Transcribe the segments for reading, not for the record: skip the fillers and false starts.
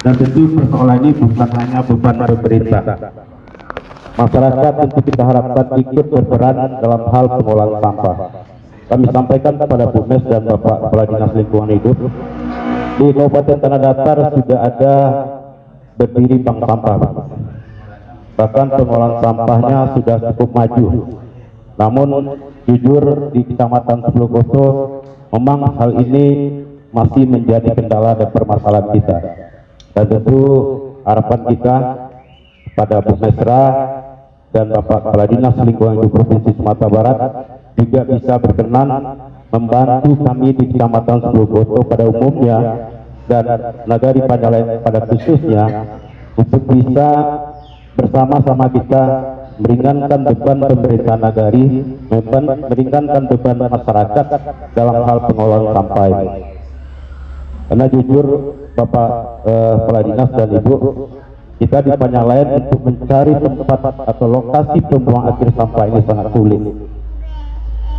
Dan tentu persoalan ini bukan hanya beban pemerintah. Masyarakat tentu kita harapkan ikut berperan dalam hal pengolahan sampah. Kami sampaikan kepada Bu Mes dan Bapak Kepala Dinas Lingkungan Hidup, di Kabupaten Tanah Datar sudah ada berdiri bank sampah. Bahkan pengolahan sampahnya sudah cukup maju. Namun jujur di Kecamatan Sebelogoso memang hal ini masih menjadi kendala dan permasalahan kita. Dan tentu harapan kita pada Bu Mesra dan Bapak Kepala Dinas Lingkungan Hidup Provinsi Sumatera Barat juga bisa berkenan membantu kami di Kecamatan Sebelogoso pada umumnya dan Nagari Panjalan pada khususnya untuk bisa bersama-sama kita meringankan beban pemerintah nagari, meringankan beban masyarakat dalam hal pengolahan sampah ini. Karena jujur Bapak Kepala Dinas dan Ibu, kita di Panjalan untuk mencari tempat atau lokasi pembuang akhir sampah ini sangat sulit.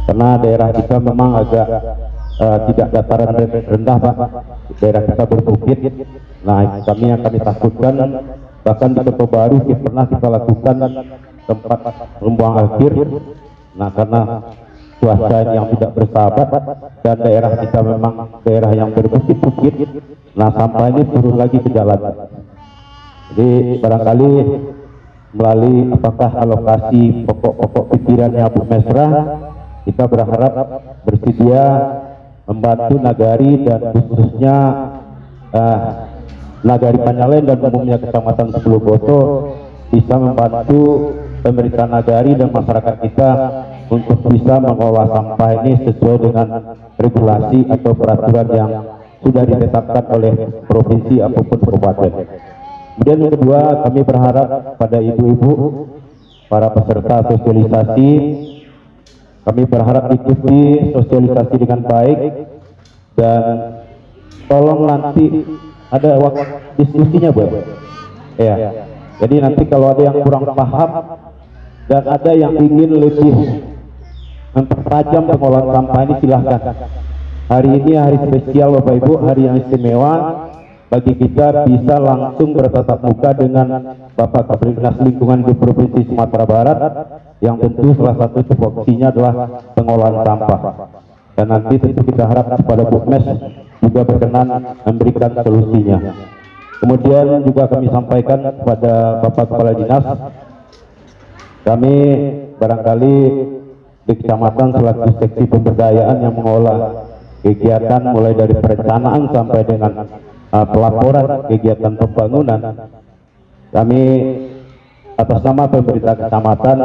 Karena daerah kita memang agak tidak dataran rendah, Pak. Daerah kita berbukit. Nah, kami yang kami takutkan, bahkan di Kota Baru pernah kita lakukan tempat pembuang akhir. Nah, karena cuaca yang tidak bersahabat dan daerah kita memang daerah yang berbukit-bukit, nah sampah ini turun lagi ke jalan. Jadi barangkali melalui apakah alokasi pokok-pokok pikirannya Bu Mesra, kita berharap bersedia membantu Nagari dan khususnya Nagari Panjalan dan umumnya Kecamatan Sebelogoso bisa membantu pemerintah Nagari dan masyarakat kita untuk bisa mengolah sampah ini sesuai dengan regulasi atau peraturan yang sudah ditetapkan oleh provinsi ataupun kabupaten. Kemudian yang kedua, kami berharap pada ibu-ibu, para peserta sosialisasi, kami berharap ikuti sosialisasi dengan baik dan tolong nanti ada waktu diskusinya, Bu. Ya. Jadi nanti kalau ada yang kurang paham dan ada yang ingin lebih mempertajam pengolahan sampah ini, silahkan. Hari ini hari spesial Bapak Ibu, hari yang istimewa bagi kita bisa langsung bertatap muka dengan Bapak Kepala Dinas Lingkungan di Provinsi Sumatera Barat, yang tentu salah satu tupoksinya adalah pengolahan sampah. Dan nanti tentu kita harap kepada Bu Mes juga berkenan memberikan solusinya. Kemudian juga kami sampaikan kepada Bapak Kepala Dinas, kami barangkali di kecamatan selaku seksi pemberdayaan yang mengolah kegiatan mulai dari perencanaan sampai dengan pelaporan kegiatan pembangunan, kami atas nama pemerintah kecamatan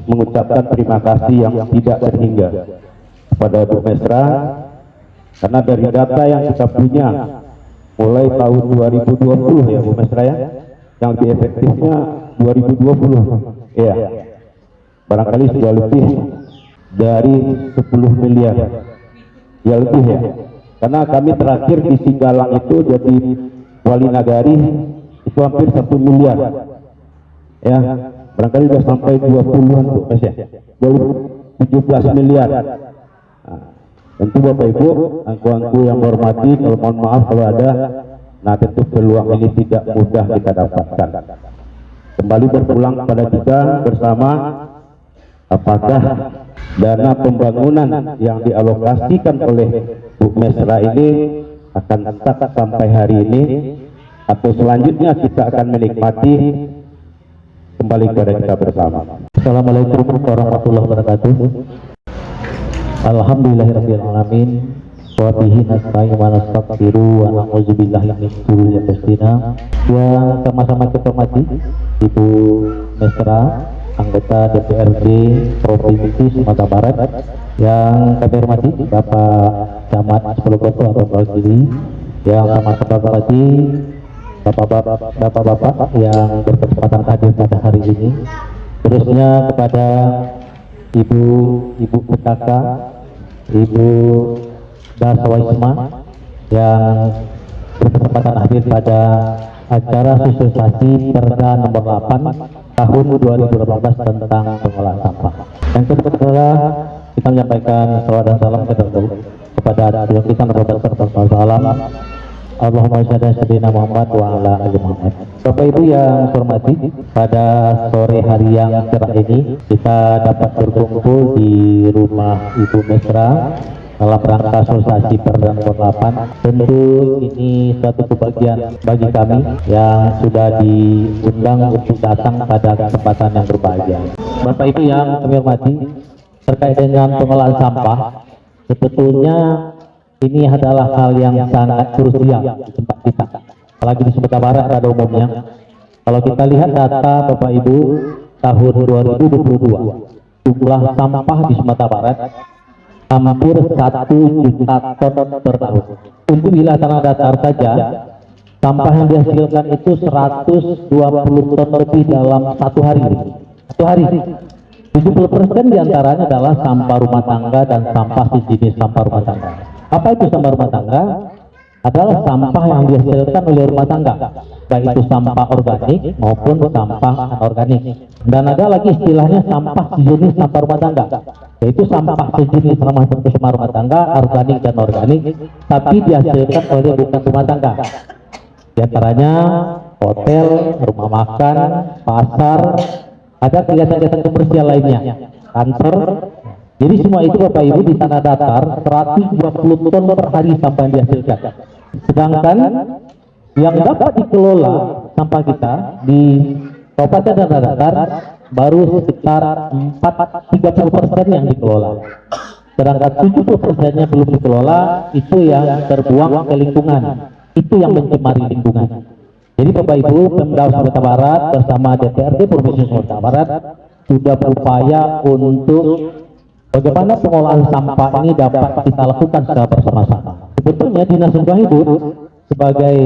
mengucapkan terima kasih yang tidak terhingga kepada Bu Mesra, karena dari data yang kita punya mulai tahun 2020 ya Bu Mesra ya, yang lebih efektifnya 2020 ya, barangkali sudah lebih dari 10 miliar ya, lebih ya, karena kami terakhir di Singgalang itu jadi wali nagari itu hampir 1 miliar ya, barangkali sudah sampai 20-an Bu Mes ya, 17 miliar. Nah, tentu Bapak Ibu, angku-angku yang hormati, kalau mohon maaf kalau ada, nah tentu peluang ini tidak mudah kita dapatkan. Kembali berpulang kepada kita bersama, apakah dana pembangunan yang dialokasikan oleh Bu Mesra ini akan tetap sampai hari ini, atau selanjutnya kita akan menikmati kembali kepada kita bersama. Assalamualaikum warahmatullahi wabarakatuh. Alhamdulillahirrahmanirrahim. Wa bihi nasta'inu wa nastaghfiru wa na'udzubillahi min syururi anfusina. Yang sama-sama kita hormati Ibu Mesra, anggota DPRD Provinsi Sumatera Barat, yang kami hormati Bapak Camat Sebelogoso atau Mewakili, yang sama-sama hormati Bapak-bapak yang berkesempatan hadir pada hari ini, terusnya kepada Ibu PKK, Ibu Daswaisma yang berkesempatan hadir pada acara sosialisasi Perda nomor 8 tahun 2018 tentang pengolahan sampah. Yang kedua, kita menyampaikan salawat dan salam kepada Tuhan kita Nabi serta salam Allahumma shalli ala sayyidina Muhammad wa ala ali Muhammad. Bapak Ibu yang hormati, pada sore hari yang cerah ini kita dapat berkumpul di rumah Ibu Mesra dalam rangka sosialisasi Perda Nomor 8. Tentu ini suatu kebahagiaan bagi kami yang sudah diundang untuk datang pada kesempatan yang berbahagia. Bapak Ibu yang kami hormati, terkait dengan pengolahan sampah, sebetulnya ini adalah hal yang sangat krusial di tempat kita, apalagi di Sumatera Barat pada umumnya. Kalau kita lihat data Bapak Ibu tahun 2022, jumlah sampah di Sumatera Barat hampir 1 juta ton per tahun. Untuk wilayah tanah datar saja, sampah yang dihasilkan itu 120 ton lebih dalam satu hari. 70% diantaranya adalah sampah rumah tangga dan sampah sejenis sampah rumah tangga. Apa itu sampah rumah tangga? Adalah sampah yang dihasilkan oleh rumah tangga, baik itu sampah organik maupun sampah anorganik. Dan ada lagi istilahnya sampah sejenis sampah rumah tangga, yaitu sampah sejenis sampah rumah tangga, organik dan organik, tapi dihasilkan oleh bukan rumah tangga. Di antaranya hotel, rumah makan, pasar, ada kegiatan-kegiatan komersial lainnya, kantor. Jadi semua itu Bapak Ibu di tanah datar 120 ton per hari sampah yang dihasilkan. Sedangkan yang dapat dikelola sampah kita di Kabupaten Tanah Datar baru sekitar 30% yang dikelola. Sedangkan 70%-nya belum dikelola, itu yang terbuang ke lingkungan, itu yang mencemari lingkungan. Jadi Bapak Ibu, Pemda Sumatera Barat bersama DPRD Provinsi Sumatera Barat sudah berupaya untuk bagaimana pengolahan sampah ini dapat kita lakukan secara bersama-sama. Sebetulnya Dinas Lingkungan Hidup sebagai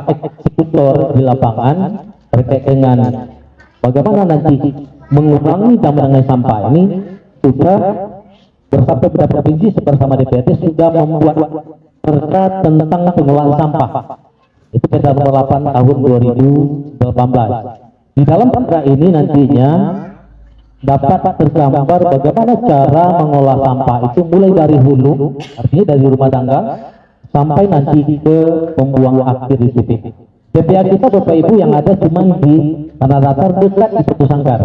eksekutor di lapangan terkait dengan bagaimana nanti mengurangi dampak sampah ini sudah bersama beberapa provinsi bersama DPRD sudah membuat perda tentang pengolahan sampah. Itu Perda Nomor 8 tahun 2018. Di dalam perda ini nantinya dapat tergambar bagaimana cara mengolah sampah itu mulai dari hulu, artinya dari rumah tangga, sampai nanti ke pembuang akhir di titik. TPA kita Bapak Ibu yang ada cuma di tanah datar dekat di Putus Sangkar.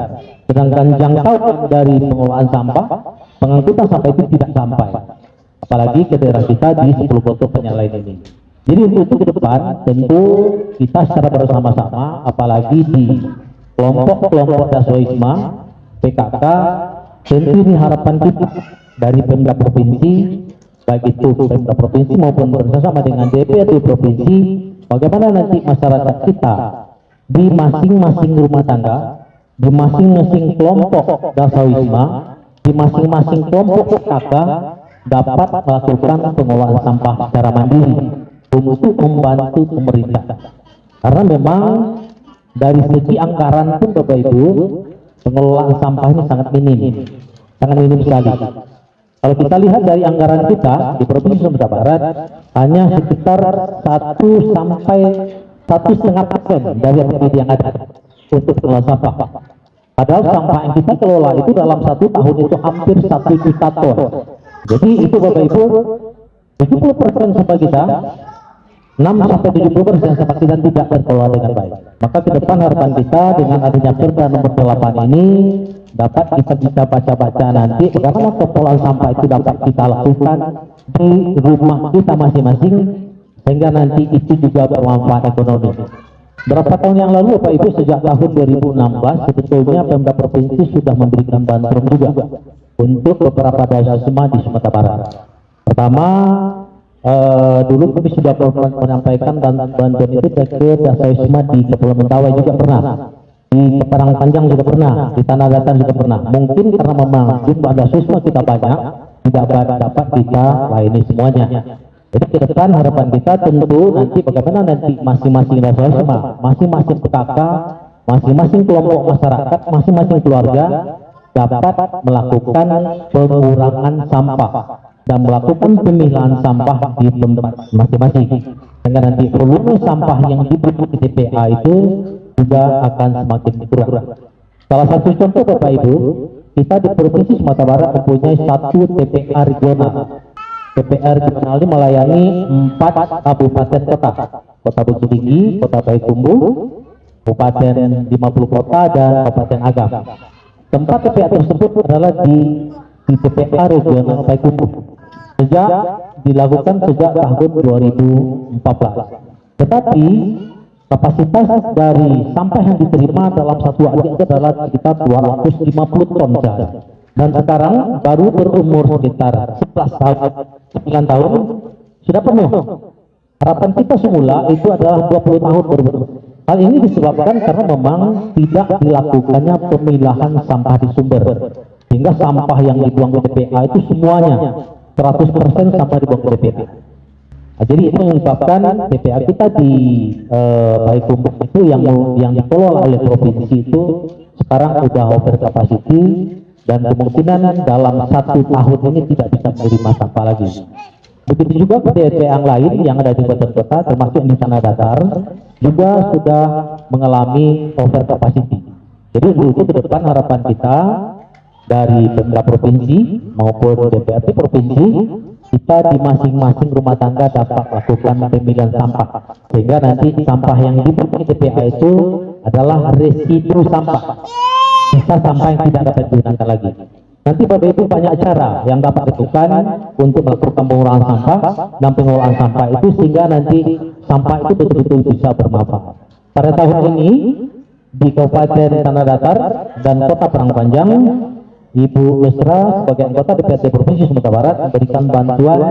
Sedangkan jangkauan dari pengolahan sampah, pengangkutan sampah itu tidak sampai. Apalagi ke daerah kita di 10 kota penyalain ini. Jadi untuk itu ke depan tentu kita secara bersama-sama, apalagi di kelompok-kelompok Dasoisma, PKK, tentu ini harapan kita dari Pemda Provinsi, baik itu Pemda Provinsi maupun bersama dengan DPRD Provinsi, bagaimana nanti masyarakat kita di masing-masing rumah tangga, di masing-masing kelompok Dasoisma, di masing-masing kelompok PKK dapat melakukan pengolahan sampah secara mandiri untuk membantu pemerintah. Karena memang dari segi anggaran pun Bapak Ibu, pengelolaan sampah ini sangat minim sekali. Kalau kita lihat dari anggaran kita di Provinsi Sumatera Barat hanya sekitar 1 sampai 1,5% dari APBD yang ada untuk pengelolaan sampah. Padahal sampah yang kita kelola itu dalam 1 tahun itu hampir 1 juta ton. Jadi itu Bapak Ibu 70% sampah kita, 6-70% sampah kita tidak terkelola dengan baik. Maka ke depan harapan kita dengan adanya Perda Nomor 8 ini dapat kita bisa baca-baca nanti bagaimana pengolahan sampah itu dapat kita lakukan di rumah kita masing-masing sehingga nanti itu juga bermanfaat ekonomi. Berapa tahun yang lalu Bapak Ibu sejak tahun 2016 sebetulnya Pemda Provinsi sudah memberikan bantuan juga untuk beberapa daerah semua di Sumatera Barat. Pertama, dulu kami sudah menyampaikan bantuan itu ke Dasoisma di Kepulauan Mentawai juga pernah, di Parang Panjang juga pernah, di Tanah Datar juga pernah. Mungkin karena memang jumlah Dasoisma kita banyak, tidak dapat kita layani semuanya. Jadi ke depan harapan kita tentu nanti bagaimana nanti masing-masing Dasoisma, masing-masing PKK, masing-masing kelompok masyarakat, masing-masing keluarga dapat melakukan pengurangan sampah dan melakukan pemilahan sampah di tempat masing-masing. Sehingga nanti volume sampah yang dibutuhkan di TPA itu juga akan semakin berkurang. Salah satu contoh Bapak Ibu, kita di Provinsi Sumatera Barat mempunyai 1 TPA regional. PPR Regional ini melayani 4 kabupaten kota, Kota Bukit Tinggi, Kota Payakumbuh, Kabupaten 50 Kota, dan Kabupaten Agam. Tempat PPA tersebut adalah di PPA Regional Payakumbuh. Dilakukan sejak tahun 2014. Tetapi kapasitas dari sampah yang diterima dalam satu hari itu adalah sekitar 250 ton saja. Dan sekarang baru berumur sekitar 11 tahun, 9 tahun sudah penuh. Harapan kita semula itu adalah 20 tahun baru. Hal ini disebabkan karena memang tidak dilakukannya pemilahan sampah di sumber, sehingga sampah yang dibuang ke TPA itu semuanya 100% sampah dibuang ke TPA. Nah, jadi itu menyebabkan TPA kita di Payakumbuh itu yang dikelola oleh provinsi itu sekarang sudah over capacity, dan kemungkinan dalam 1 tahun ini tidak bisa menerima sampah lagi. Begitu juga TPA yang lain yang ada di kota-kota termasuk di Tanah Datar juga sudah mengalami over capacity. Jadi itu ke depan harapan kita dari pemerintah provinsi maupun DPRD provinsi, kita di masing-masing rumah tangga dapat melakukan pemilihan sampah, sehingga nanti sampah yang dibuang TPA itu adalah residu sampah, sisa sampah yang tidak dapat digunakan lagi. Nanti Bapak Ibu banyak cara yang dapat dilakukan untuk melakukan pengurangan sampah dan pengelolaan sampah itu, sehingga nanti sampah itu betul-betul bisa bermanfaat. Pada tahun ini di Kabupaten Tanah Datar dan Kota Parangpanjang, Ibu Lesra sebagai anggota DPRD Provinsi Sumatera Barat memberikan bantuan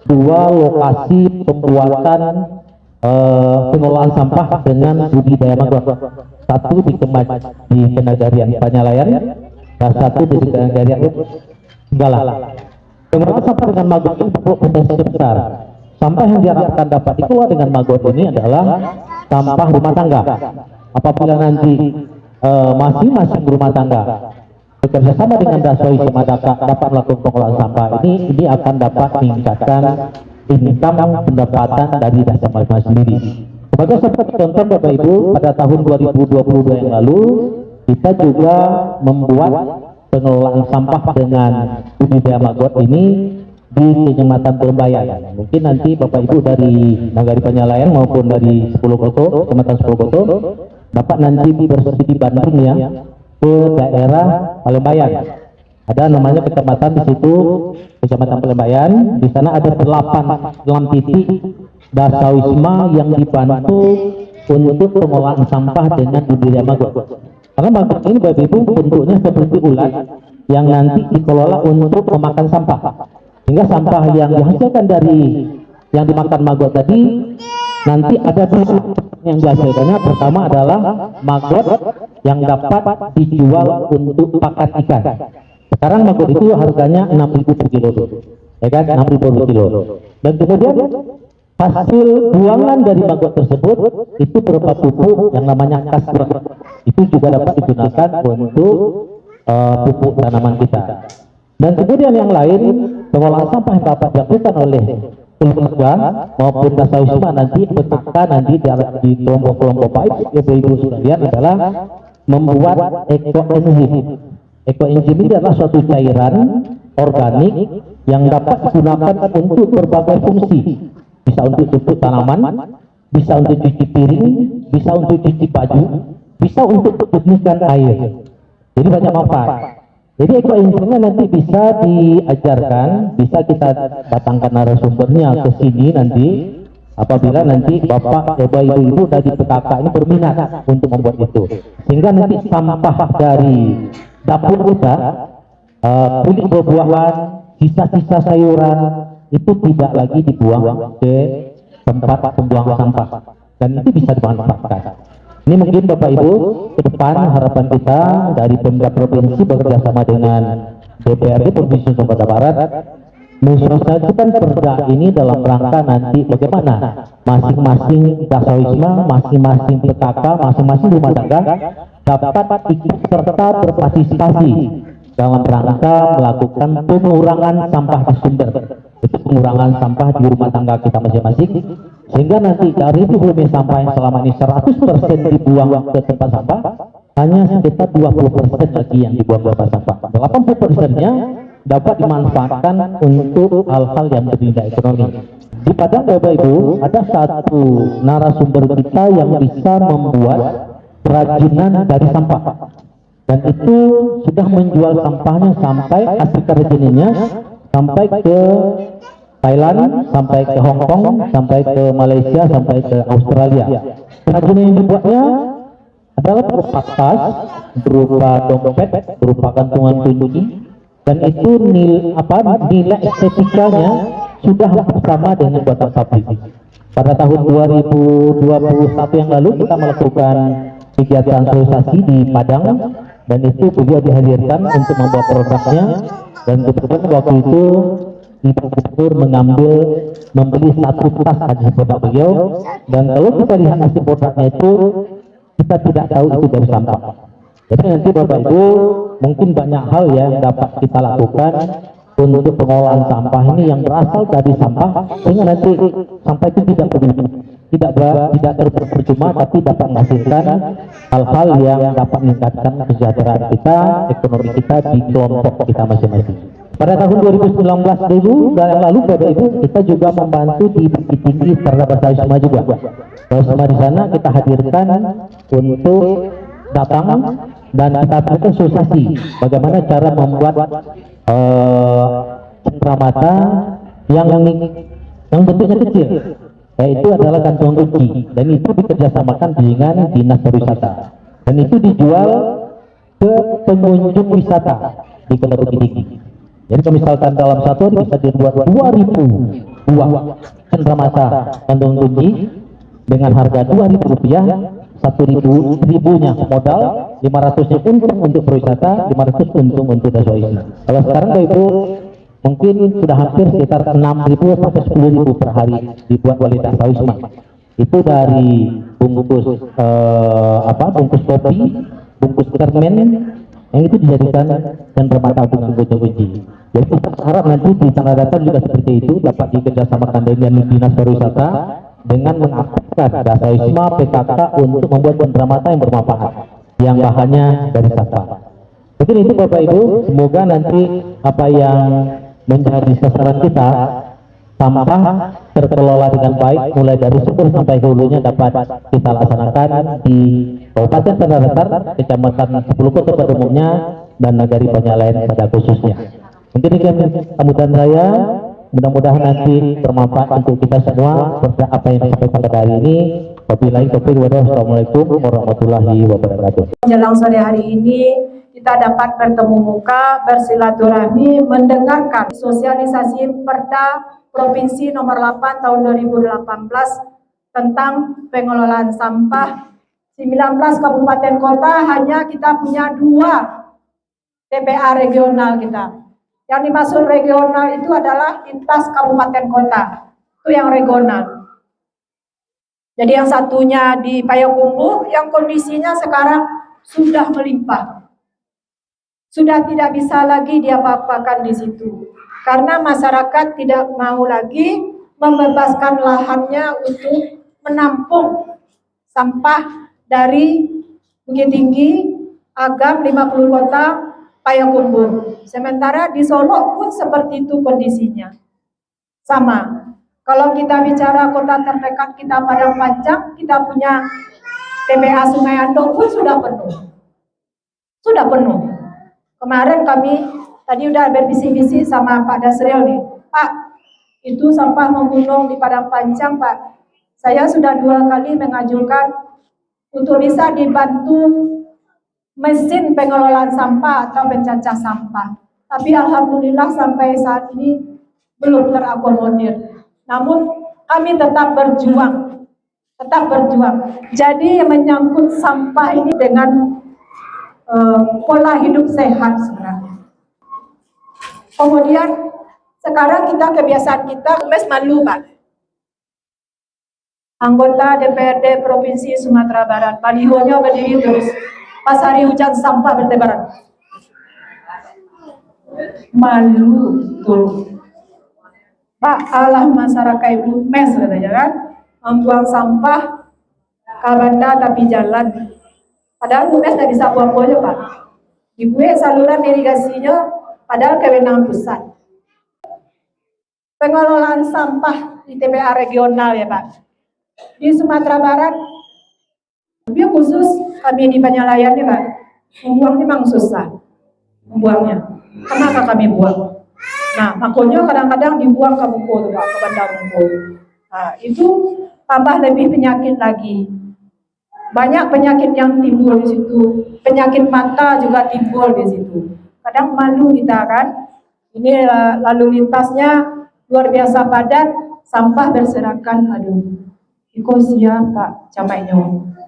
2 lokasi pembuatan pengelolaan sampah dengan budidaya maggot. Satu di Kenagarian Panyalayan dan satu di Kenagarian Segala. Pengelolaan sampah dengan maggot ini berpotensi besar. Sampah yang diharapkan dapat dikelola dengan maggot ini adalah sampah rumah tangga. Apabila nanti masing-masing rumah tangga bekerja sama dengan Dasoi Semadaka dapat melakukan pengelolaan sampah ini akan dapat meningkatkan income pendapatan dari dasar mereka sendiri. Sebagai seperti contoh Bapak Ibu, pada tahun 2022 yang lalu kita juga membuat pengelolaan sampah dengan budidaya maggot ini di Kecamatan Pelembayan. Mungkin nanti Bapak Ibu dari Nagari Panyalayan maupun dari 10 Koto, Kecamatan 10 Koto dapat nanti bersih di Bandung ya, ke daerah Pelembayan. Ada namanya kecamatan di situ, Kecamatan Pelembayan. Di sana ada 8 titik dasawisma yang dibantu untuk pengolahan sampah dengan budidaya maggot. Karena maggot ini Bapak Ibu bentuknya seperti ulat yang nanti dikelola untuk memakan sampah. Sehingga sampah yang dihasilkan dari yang dimakan maggot tadi nanti ada 2 yang dihasilkannya. Pertama adalah maggot yang dapat dijual untuk pakan ikan. Sekarang maggot itu harganya 6.000 per kilo, ya kan, 6.000 per kilo. Dan kemudian hasil buangan dari maggot tersebut itu berupa pupuk yang namanya kasper. Itu juga dapat digunakan untuk pupuk tanaman kita. Dan kemudian yang lain, pengolahan sampah yang dapat dilakukan oleh keluarga maupun dasawisma nanti beserta nanti di kelompok-kelompok baik Ibu sekalian adalah membuat ekoenzim. Ekoenzim ini adalah suatu cairan organik yang dapat digunakan untuk berbagai fungsi. Bisa untuk pupuk tanaman, bisa untuk cuci piring, bisa untuk cuci baju, bisa untuk pembersihan air. Jadi banyak manfaat. Jadi ekoenzimnya nanti bisa diajarkan, bisa kita datangkan narasumbernya ke sini nanti apabila nanti Bapak, Ibu-ibu dari PKK ini berminat untuk membuat itu. Sehingga nanti sampah dari dapur kita, kulit buah-buahan, sisa-sisa sayuran itu tidak lagi dibuang ke tempat pembuangan sampah, dan itu bisa dimanfaatkan. Ini mungkin Bapak Ibu ke depan harapan kita dari pemerintah provinsi bekerja sama dengan DPRD Provinsi Sumatera Barat mensosialisasikan perda ini dalam rangka nanti bagaimana masing-masing dasawisma, masing-masing PKK, masing-masing rumah tangga dapat ikut serta berpartisipasi dalam rangka melakukan pengurangan sampah di sumber. Itu pengurangan sampah di rumah tangga kita masing-masing, sehingga nanti dari volume sampah yang selama ini 100% dibuang ke tempat sampah, hanya sekitar 20% lagi yang dibuang ke tempat sampah. 80%-nya dapat dimanfaatkan untuk hal-hal yang bernilai ekonomi. Di Padang, Bapak Ibu, ada satu narasumber kita yang bisa membuat kerajinan dari sampah, dan itu sudah menjual sampahnya sampai hasil kerajinannya sampai ke Thailand, sampai ke Hong Kong, sampai ke Malaysia, sampai ke Australia. Kerajinan yang dibuatnya adalah berupa tas, berupa dompet, berupa kantungan kunci, dan itu nilai estetikanya sudah sama dengan buatan pabrik. Pada tahun 2021 yang lalu kita melakukan kegiatan sosialisasi di Padang, dan itu beliau dihadirkan untuk membawa produknya, dan kebetulan waktu itu Ibu Gubernur membeli satu tas hasil produk beliau, dan kalau kita lihat hasil produknya itu kita tidak tahu itu dari sampah. Jadi nanti Bapak Ibu mungkin banyak hal yang dapat kita lakukan untuk pengelolaan sampah ini yang berasal dari sampah, sehingga nanti sampah itu tidak terpercuma, tapi dapat menghasilkan hal-hal yang dapat meningkatkan kesejahteraan kita, ekonomi kita di kelompok kita masing-masing. Pada tahun 2019 dulu dan yang lalu Bapak Ibu, kita juga membantu di Bukit Tinggi terhadap Sawisma juga. Sawisma di sana kita hadirkan untuk datang dan kita lakukan sosialisasi bagaimana cara membuat cenderamata yang bentuknya kecil, yaitu adalah kantong kunci, dan itu dikerjasamakan dengan Dinas Pariwisata, dan itu dijual ke pengunjung wisata di Kota Bukit Tinggi. Jadi kalau misalkan dalam satu hari bisa dibuat 2.000 buah cenderamata kantong kunci dengan harga Rp2.000, 1.000-nya modal, 500-nya untung untuk pariwisata, 500 untung untuk Daswaisma. Kalau sekarang Ibu mungkin sudah hampir sekitar 6.000 sampai 10.000 per hari dibuat oleh Daswaisma. Itu dari bungkus bungkus kopi, bungkus permen, yang itu dijadikan cenderamata untuk kunci. Jadi kita harap nanti di tanah datar juga seperti itu, dapat dikerjasamakan dengan Dinas Pariwisata dengan mengaktifkan Daswaisma PKK untuk membuat cenderamata yang bermanfaat, yang bahannya dari sampah. Mungkin itu Bapak Ibu, semoga nanti apa yang menjadi sasaran kita, sampah terkelola dengan baik mulai dari sumber sampai hulunya dapat kita laksanakan di Kabupaten Tanah Datar, Kecamatan 10 Kota pada umumnya, dan Nagari Penyalain pada khususnya. Mungkin ini sambutan saya, mudah-mudahan nanti bermanfaat untuk kita semua seperti apa yang disampaikan pada hari ini. Wabillahi taufiq wal hidayah. Assalamualaikum warahmatullahi wabarakatuh. Menjelang sore hari ini kita dapat bertemu muka, bersilaturahmi, mendengarkan sosialisasi Perda Provinsi nomor 8 tahun 2018 tentang pengelolaan sampah 19 kabupaten kota. Hanya kita punya 2 TPA regional kita. Yang dimaksud regional itu adalah lintas kabupaten kota, itu yang regional. Jadi yang satunya di Payakumbuh yang kondisinya sekarang sudah melimpah, sudah tidak bisa lagi diapa-apakan di situ, karena masyarakat tidak mau lagi membebaskan lahannya untuk menampung sampah dari Bukit Tinggi, Agam, 50 kota, Payakumbuh. Sementara di Solo pun seperti itu kondisinya. Sama. Kalau kita bicara kota terdekat kita Padang Panjang, kita punya TPA Sungai Andong pun sudah penuh. Sudah penuh. Kemarin kami tadi udah berbisik-bisik sama Pak Dasril nih. Pak, itu sampah menggunung di Padang Panjang, Pak. Saya sudah 2 kali mengajukan untuk bisa dibantu mesin pengelolaan sampah atau pencacah sampah. Tapi alhamdulillah sampai saat ini belum terakomodir. Namun kami tetap berjuang. Jadi menyangkut sampah ini dengan pola hidup sehat sebenarnya. Kemudian sekarang kebiasaan kita mes malu, Pak. Anggota DPRD Provinsi Sumatera Barat, balihonya berdiri terus. Pas hari hujan sampah bertebaran. Malu tuh. Pak, alah masyarakat ibu mes katanya kan, membuang sampah kabanda tapi jalan. Padahal mes tidak bisa buang-buang, Pak. Dibuat saluran irigasinya padahal kewenangan pusat. Pengelolaan sampah di TPA regional ya Pak. Di Sumatera Barat, lebih khusus kami di Penyalayan ya Pak, membuang memang susah membuangnya. Kenapa kami buang? Nah, makanya kadang-kadang dibuang ke Mungko tuh Pak, ke Bandar Mungko. Nah, itu tambah lebih penyakit lagi. Banyak penyakit yang timbul di situ. Penyakit mata juga timbul di situ. Kadang malu kita kan. Ini lalu lintasnya luar biasa padat, sampah berserakan. Aduh, iko siapa camatnya,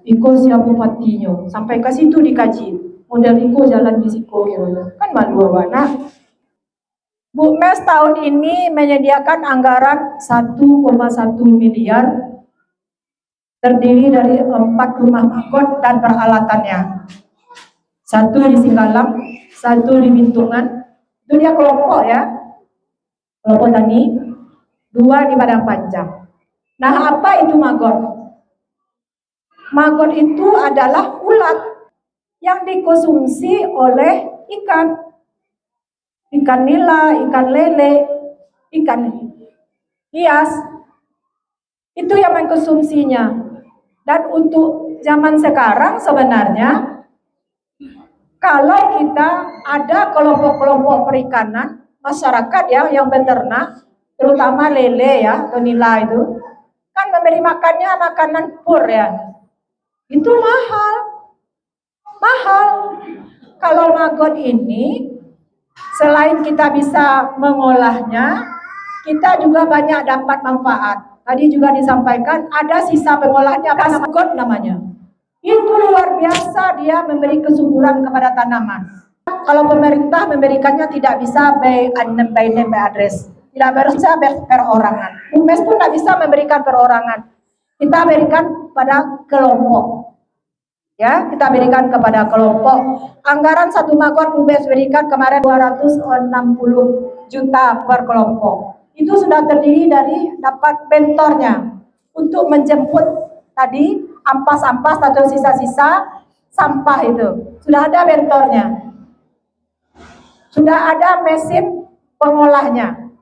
iko siapa bupatinya, sampai ke situ dikaji. Model iko jalan di situ, kan malu anak. Bu Mes tahun ini menyediakan anggaran 1,1 miliar terdiri dari 4 rumah magot dan peralatannya. 1 di Singgalang, 1 di Bintungan, itu dia kelompok ya, kelompok tani, 2 di Padang Panjang. Nah, apa itu magot? Magot itu adalah ulat yang dikonsumsi oleh ikan. Ikan nila, ikan lele, ikan hias, itu yang mengkonsumsinya. Dan untuk zaman sekarang sebenarnya, kalau kita ada kelompok-kelompok perikanan, masyarakat ya yang beternak, terutama lele ya, atau nila itu, kan memberi makannya makanan pur ya, itu mahal. Kalau magot ini, selain kita bisa mengolahnya, kita juga banyak dapat manfaat. Tadi juga disampaikan ada sisa pengolahnya, apa magot namanya. Itu luar biasa, dia memberi kesuburan kepada tanaman. Kalau pemerintah memberikannya tidak bisa by name by address, tidak bisa perorangan. UMES pun tidak bisa memberikan perorangan. Kita berikan pada kelompok. Ya, kita berikan kepada kelompok. Anggaran 1 magot UMES berikan kemarin 260 juta per kelompok. Itu sudah terdiri dari dapat bentornya untuk menjemput tadi ampas-ampas atau sisa-sisa sampah itu. Sudah ada bentornya. Sudah ada mesin pengolahnya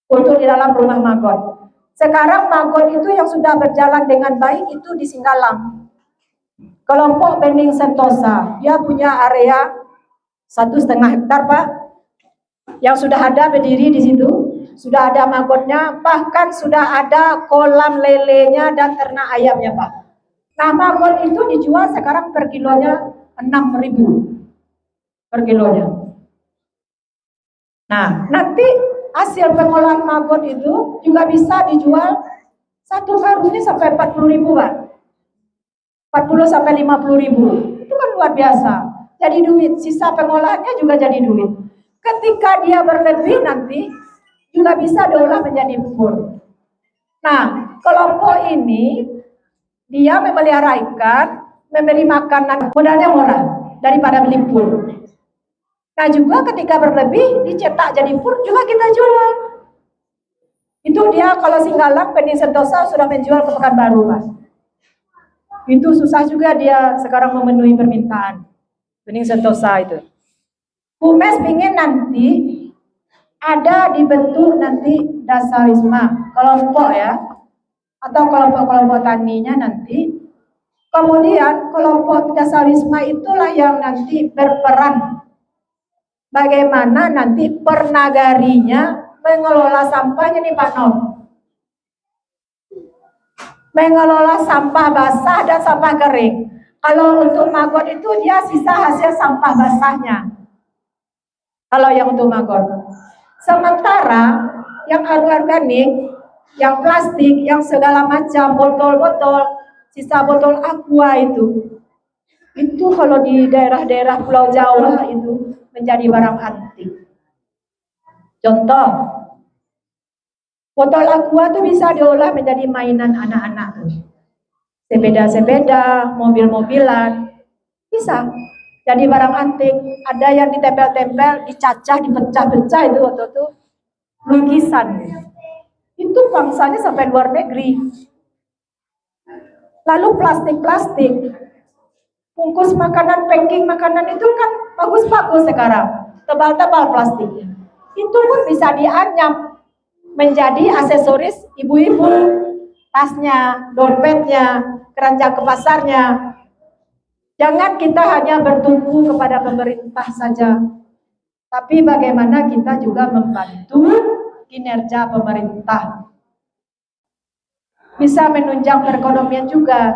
untuk di dalam rumah magot. Sekarang magot itu yang sudah berjalan dengan baik itu di Singgalang. Kelompok Bening Sentosa, dia punya area 1,5 hektar Pak, yang sudah ada berdiri di situ, sudah ada magotnya, bahkan sudah ada kolam lelenya dan ternak ayamnya Pak. Nah, magot itu dijual sekarang per kilonya 6.000 per kilonya. Nah, nanti hasil pengolahan magot itu juga bisa dijual 1 karungnya sampai 40.000 Pak. 40 sampai 50.000, itu kan luar biasa. Jadi duit, sisa pengolahannya juga jadi duit. Ketika dia berlebih nanti juga bisa diolah menjadi pupur. Nah, kelompok ini dia memelihara ikan, memberi makanan, modalnya murah daripada beli pur. Nah, juga ketika berlebih dicetak jadi pur juga kita jual. Itu dia kalau Singgalang, Bening Sentosa sudah menjual ke Pekanbaru Pak. Itu susah juga dia sekarang memenuhi permintaan Bening Sentosa itu. UMES ingin nanti ada dibentuk nanti dasawisma kelompok ya, atau kelompok-kelompok taninya nanti. Kemudian kelompok dasawisma itulah yang nanti berperan bagaimana nanti per nagarinya mengelola sampahnya nih Pak Nom. Mengelola sampah basah dan sampah kering. Kalau untuk magot itu dia sisa hasil sampah basahnya. Kalau yang untuk magot. Sementara yang anorganik, yang plastik, yang segala macam botol-botol, sisa botol aqua itu kalau di daerah-daerah Pulau Jawa itu menjadi barang antik. Contoh, botol aqua itu bisa diolah menjadi mainan anak-anak. Sepeda-sepeda, mobil-mobilan, bisa jadi barang antik. Ada yang ditempel-tempel, dicacah, dipecah-pecah itu waktu itu lukisan. Itu bangsanya sampai luar negeri. Lalu plastik-plastik, bungkus makanan, packing makanan itu kan bagus-bagus sekarang. tebal-tebal plastiknya. Itu pun bisa dianyam menjadi aksesoris ibu-ibu, tasnya, dompetnya, keranjang ke pasarnya. Jangan kita hanya bertumpu kepada pemerintah saja, tapi bagaimana kita juga membantu kinerja pemerintah. Bisa menunjang perekonomian juga.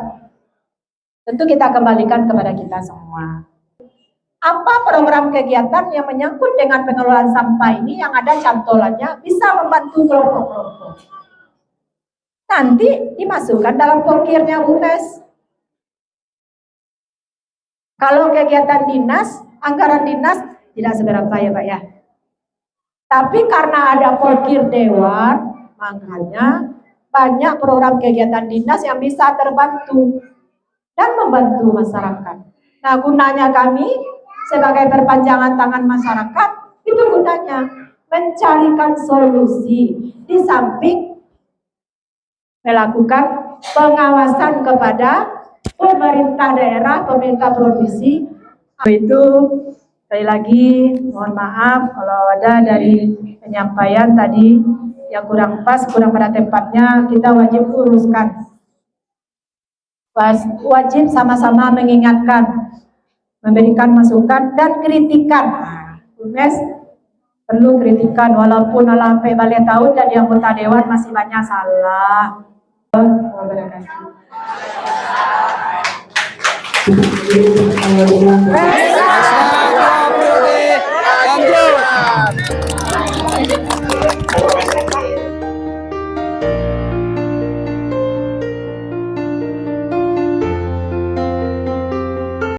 Tentu kita kembalikan kepada kita semua. Apa program kegiatan yang menyangkut dengan pengelolaan sampah ini yang ada cantolannya bisa membantu kelompok-kelompok. Nanti dimasukkan dalam pokirnya UNES. Kalau kegiatan dinas, anggaran dinas tidak seberapa ya Pak ya. Tapi karena ada pokir dewan, makanya banyak program kegiatan dinas yang bisa terbantu dan membantu masyarakat. Nah, gunanya kami sebagai perpanjangan tangan masyarakat, itu gunanya mencarikan solusi di samping melakukan pengawasan kepada pemerintah daerah, pemerintah provinsi. Itu sekali lagi mohon maaf kalau ada dari penyampaian tadi yang kurang pas, kurang pada tempatnya, kita wajib luruskan. Wajib sama-sama mengingatkan, memberikan masukan dan kritikan. UNES perlu kritikan walaupun sampai balik tahun jadi anggota dewan masih banyak salah.